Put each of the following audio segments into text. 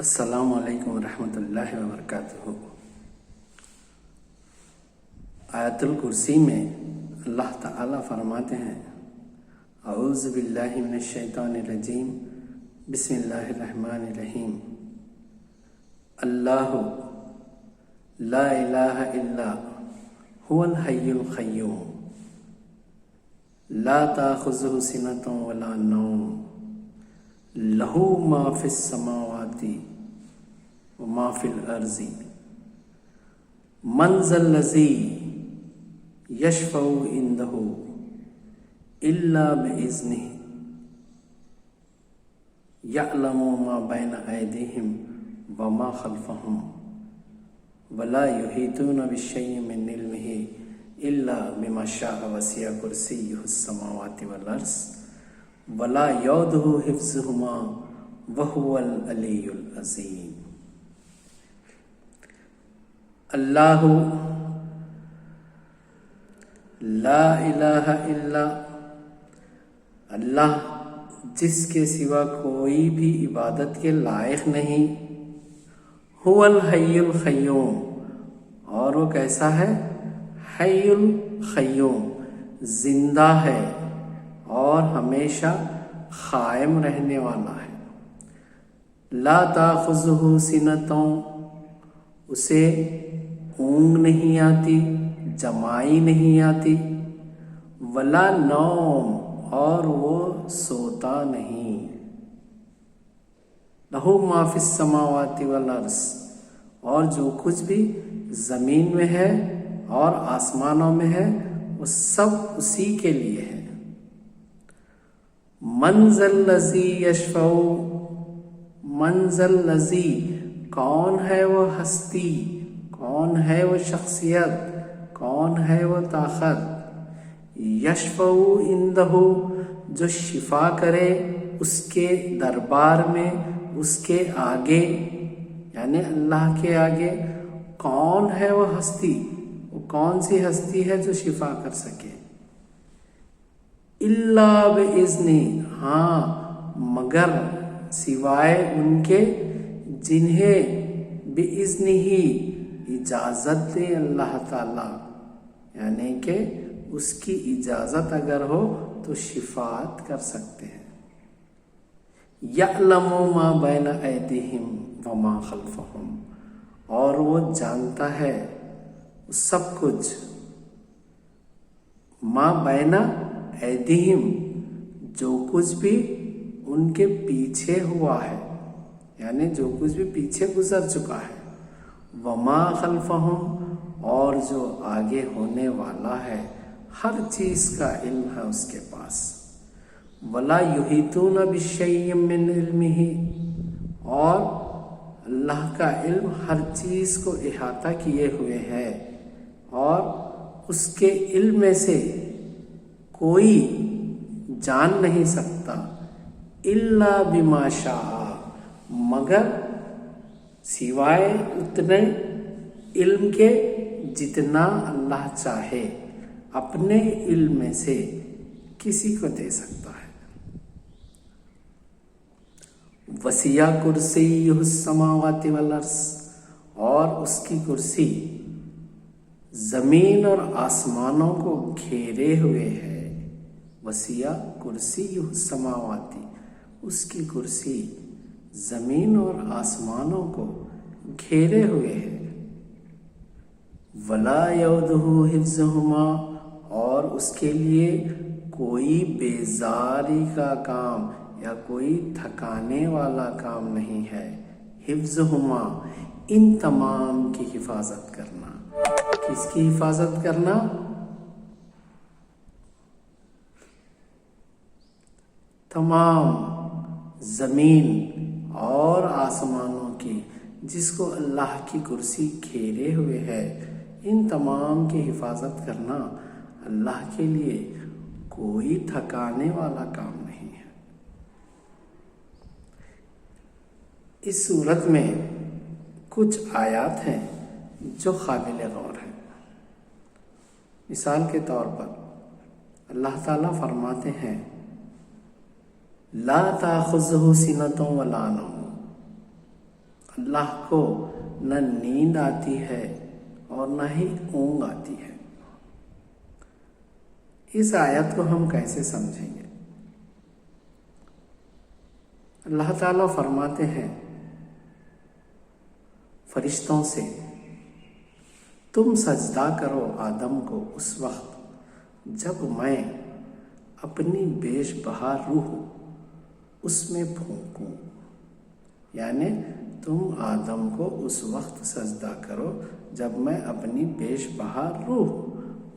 السلام علیکم ورحمۃ اللہ وبرکاتہ۔ آیت الکرسی میں اللہ تعالیٰ فرماتے ہیں اعوذ باللہ من الشیطان الرجیم بسم اللہ الرحمن الرحیم۔ اللہ لا الہ الا هو الحی القیوم لا تأخذہ سنۃ ولا نوم لہ ما فی السماوات وما فی الارض من ذا الذی یشفع عندہ الا بإذنہ یعلم ما بین ایدیہم وما خلفہم ولا یحیطون بشیء من علمہ الا بما شاء وسع کرسیہ السماوات والارض ولا یؤودہ حفظہما وہو العلی العظیم۔ اللہ لا الہ الا، اللہ جس کے سوا کوئی بھی عبادت کے لائق نہیں، هو الحی القیوم، اور وہ کیسا ہے؟ حی القیوم، زندہ ہے اور ہمیشہ قائم رہنے والا ہے۔ لا تأخذہ سنۃ، اسے اونگ نہیں آتی، جمائی نہیں آتی، ولا نوم، اور وہ سوتا نہیں۔ لہ ما فی السماوات والارض، اور جو کچھ بھی زمین میں ہے اور آسمانوں میں ہے وہ سب اسی کے لیے ہے۔ من ذا الذی یشفع، من ذا الذی، کون ہے وہ ہستی، کون ہے وہ شخصیت، کون ہے وہ طاقت، یشفع عندہ، جو شفا کرے اس کے دربار میں، اس کے آگے، یعنی اللہ کے آگے۔ کون ہے وہ ہستی، وہ کون سی ہستی ہے جو شفا کر سکے؟ الا باذنہ، ہاں مگر سوائے ان کے جنہیں باذنہ اجازت دے اللہ تعالی، یعنی کہ اس کی اجازت اگر ہو تو شفاعت کر سکتے ہیں۔ یعلم ما بین ایدیہم وما خلفہم، اور وہ جانتا ہے سب کچھ، ما بین ایدیہم، جو کچھ بھی ان کے پیچھے ہوا ہے، یعنی جو کچھ بھی پیچھے گزر چکا ہے، وما خلفہم، اور جو آگے ہونے والا ہے، ہر چیز کا علم ہے اس کے پاس۔ ولا یحیطون بشیء من علمہ، اور اللہ کا علم ہر چیز کو احاطہ کیے ہوئے ہے، اور اس کے علم میں سے کوئی جان نہیں سکتا الا بما شاء، مگر سوائے اتنے علم کے جتنا اللہ چاہے، اپنے علم میں سے کسی کو دے سکتا ہے۔ وسع کرسیہ السماوات والارض، اور اس کی کرسی زمین اور آسمانوں کو گھیرے ہوئے ہے۔ وسع کرسیہ السماوات، اس کی کرسی زمین اور آسمانوں کو گھیرے ہوئے ہے۔ ولا یؤودہ حفظہما، اور اس کے لیے کوئی بیزاری کا کام یا کوئی تھکانے والا کام نہیں ہے۔ حفظہما، ان تمام کی حفاظت کرنا۔ کس کی حفاظت کرنا؟ تمام زمین اور آسمانوں کی، جس کو اللہ کی کرسی گھیرے ہوئے ہے، ان تمام کی حفاظت کرنا اللہ کے لیے کوئی تھکانے والا کام نہیں ہے۔ اس صورت میں کچھ آیات ہیں جو قابل غور ہیں۔ مثال کے طور پر اللہ تعالیٰ فرماتے ہیں لا تأخذہ سنۃ ولا نوم، اللہ کو نہ نیند آتی ہے اور نہ ہی اونگ آتی ہے۔ اس آیت کو ہم کیسے سمجھیں گے؟ اللہ تعالیٰ فرماتے ہیں فرشتوں سے، تم سجدہ کرو آدم کو اس وقت جب میں اپنی بیش بہا روح اس میں پھونکوں، یعنی تم آدم کو اس وقت سجدہ کرو جب میں اپنی بیش بہا روح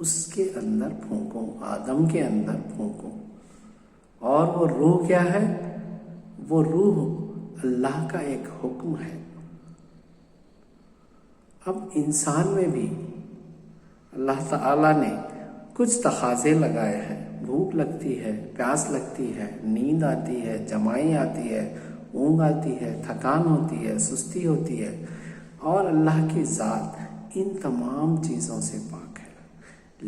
اس کے اندر پھونکوں، آدم کے اندر پھونکوں۔ اور وہ روح کیا ہے؟ وہ روح اللہ کا ایک حکم ہے۔ اب انسان میں بھی اللہ تعالیٰ نے کچھ تقاضے لگائے ہیں، بھوک لگتی ہے، پیاس لگتی ہے، نیند آتی ہے، جمائی آتی ہے، اونگ آتی ہے، تھکان ہوتی ہے، سستی ہوتی ہے، اور اللہ کی ذات ان تمام چیزوں سے پاک ہے۔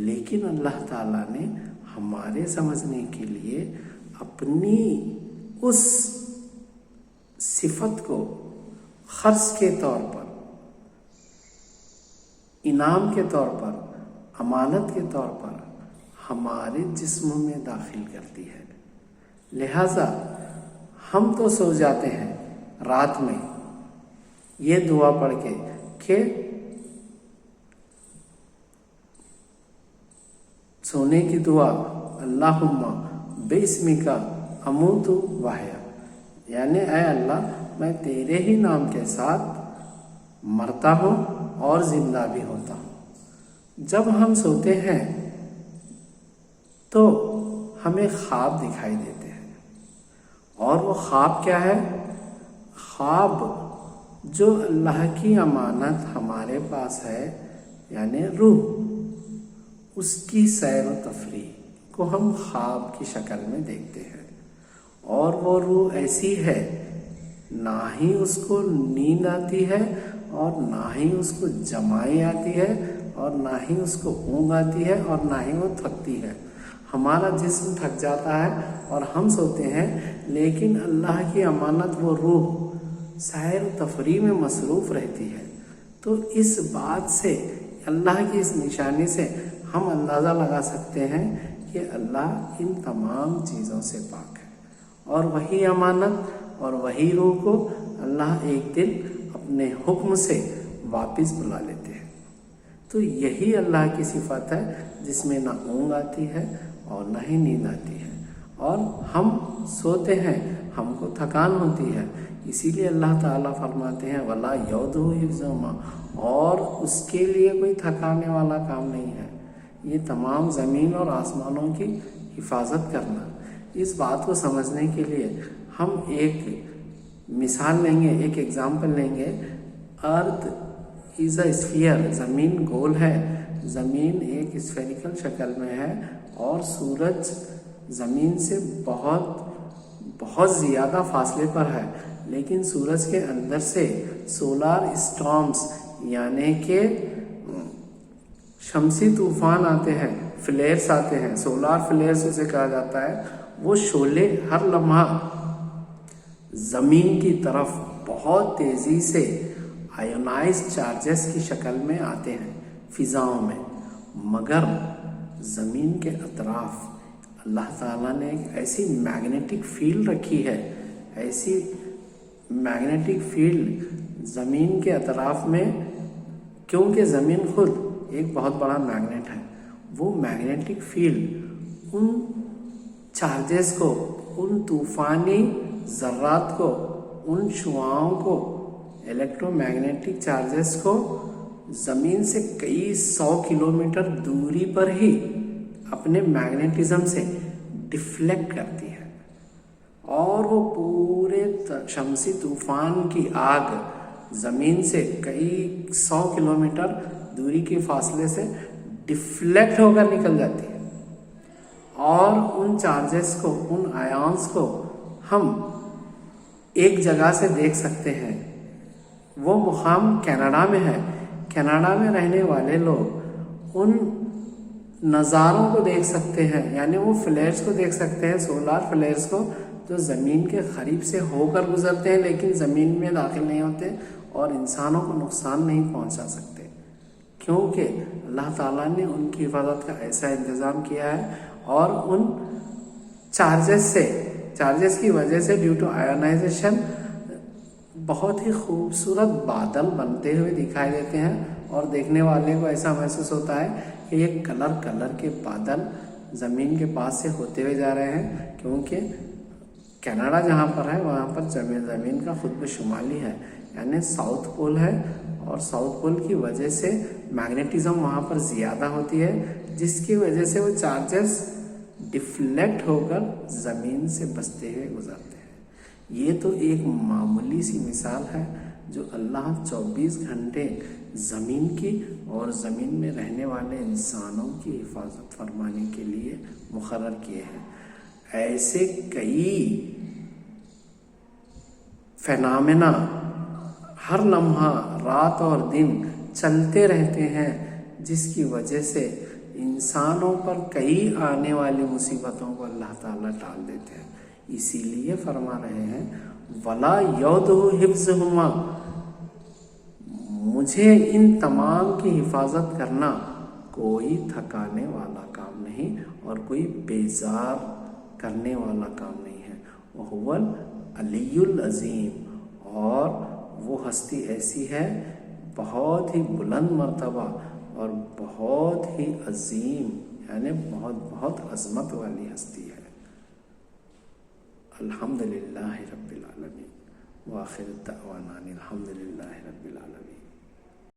لیکن اللہ تعالیٰ نے ہمارے سمجھنے کے لیے اپنی اس صفت کو خرچ کے طور پر، انعام کے طور پر، امانت کے طور پر ہمارے جسم میں داخل کرتی ہے۔ لہذا ہم تو سو جاتے ہیں رات میں یہ دعا پڑھ کے کہ سونے کی دعا اللہم باسمک اموت واحیا، یعنی اے اللہ میں تیرے ہی نام کے ساتھ مرتا ہوں اور زندہ بھی ہوتا ہوں۔ جب ہم سوتے ہیں تو ہمیں خواب دکھائی دیتے ہیں، اور وہ خواب کیا ہے؟ خواب جو اللہ کی امانت ہمارے پاس ہے، یعنی روح، اس کی سیر و تفریح کو ہم خواب کی شکل میں دیکھتے ہیں۔ اور وہ روح ایسی ہے، نہ ہی اس کو نیند آتی ہے اور نہ ہی اس کو جمائی آتی ہے اور نہ ہی اس کو اونگ آتی ہے اور نہ ہی وہ تھکتی ہے۔ ہمارا جسم تھک جاتا ہے اور ہم سوتے ہیں، لیکن اللہ کی امانت وہ روح سیر و تفریح میں مصروف رہتی ہے۔ تو اس بات سے، اللہ کی اس نشانی سے ہم اندازہ لگا سکتے ہیں کہ اللہ ان تمام چیزوں سے پاک ہے، اور وہی امانت اور وہی روح کو اللہ ایک دن اپنے حکم سے واپس بلا لیتے ہیں۔ تو یہی اللہ کی صفت ہے جس میں نہ اونگ آتی ہے اور نہ ہی نیند آتی ہے، اور ہم سوتے ہیں، ہم کو تھکان ہوتی ہے، اسی لیے اللہ تعالیٰ فرماتے ہیں وَلَا يَؤُودُهُ حِفْظُهُمَا، اور اس کے لیے کوئی تھکانے والا کام نہیں ہے یہ تمام زمین اور آسمانوں کی حفاظت کرنا۔ اس بات کو سمجھنے کے لیے ہم ایک مثال لیں گے، ایک ایگزامپل لیں گے۔ ارتھ از اے اسفیئر، زمین گول ہے، زمین ایک اسفیریکل شکل میں ہے، اور سورج زمین سے بہت زیادہ فاصلے پر ہے، لیکن سورج کے اندر سے سولار اسٹارمز یعنی کہ شمسی طوفان آتے ہیں، فلیئرز آتے ہیں، سولار فلیئرز اسے کہا جاتا ہے۔ وہ شعلے ہر لمحہ زمین کی طرف بہت تیزی سے آئونائز چارجز کی شکل میں آتے ہیں فضاؤں میں، مگر زمین کے اطراف اللہ تعالیٰ نے ایک ایسی میگنیٹک فیلڈ رکھی ہے، ایسی میگنیٹک فیلڈ زمین کے اطراف میں، کیونکہ زمین خود ایک بہت بڑا میگنیٹ ہے، وہ میگنیٹک فیلڈ ان چارجز کو، ان طوفانی ذرات کو، ان شعاؤں کو، الیکٹرو میگنیٹک چارجز کو زمین سے کئی 100 کلومیٹر دوری پر ہی اپنے میگنیٹزم سے ڈیفلیکٹ کرتی ہے، اور وہ پورے شمسی طوفان کی آگ زمین سے کئی 100 کلومیٹر دوری کے فاصلے سے ڈیفلیکٹ ہو کر نکل جاتی ہے، اور ان چارجز کو، ان آیونز کو ہم ایک جگہ سے دیکھ سکتے ہیں۔ وہ مقام کینیڈا میں ہے۔ کینیڈا میں رہنے والے لوگ ان نظاروں کو دیکھ سکتے ہیں، یعنی وہ فلیئرز کو دیکھ سکتے ہیں، سولار فلیئرز کو، جو زمین کے قریب سے ہو کر گزرتے ہیں لیکن زمین میں داخل نہیں ہوتے، اور انسانوں کو نقصان نہیں پہنچا سکتے، کیونکہ اللہ تعالیٰ نے ان کی حفاظت کا ایسا انتظام کیا ہے، اور ان چارجز کی وجہ سے ڈیو ٹو آئونائزیشن بہت ہی خوبصورت بادل بنتے ہوئے دکھائی دیتے ہیں، اور دیکھنے والے کو ایسا محسوس ہوتا ہے کہ یہ کلر کے بادل زمین کے پاس سے ہوتے ہوئے جا رہے ہیں، کیونکہ کینیڈا جہاں پر ہے وہاں پر زمین کا قطب شمالی ہے، یعنی ساؤتھ پول ہے، اور ساؤتھ پول کی وجہ سے میگنیٹزم وہاں پر زیادہ ہوتی ہے، جس کی وجہ سے وہ چارجز ڈیفلیکٹ ہو کر زمین سے بچتے ہوئے گزرتے ہیں۔ یہ تو ایک معمولی سی مثال ہے جو اللہ 24 گھنٹے زمین کی اور زمین میں رہنے والے انسانوں کی حفاظت فرمانے کے لیے مقرر کیے ہیں۔ ایسے کئی فینامنا ہر لمحہ رات اور دن چلتے رہتے ہیں، جس کی وجہ سے انسانوں پر کئی آنے والی مصیبتوں کو اللہ تعالیٰ ٹال دیتے ہیں۔ اسی لیے فرما رہے ہیں وَلَا يَؤُودُهُ حِفْظُهُمَا، مجھے ان تمام کی حفاظت کرنا کوئی تھکانے والا کام نہیں اور کوئی بیزار کرنے والا کام نہیں ہے۔ وَهُوَ الْعَلِيُّ الْعَظِيمُ، اور وہ ہستی ایسی ہے بہت ہی بلند مرتبہ اور بہت ہی عظیم، یعنی بہت عظمت والی ہستی ہے۔ الحمدللہ رب العالمین، وآخر دعوانا الحمدللہ رب العالمین۔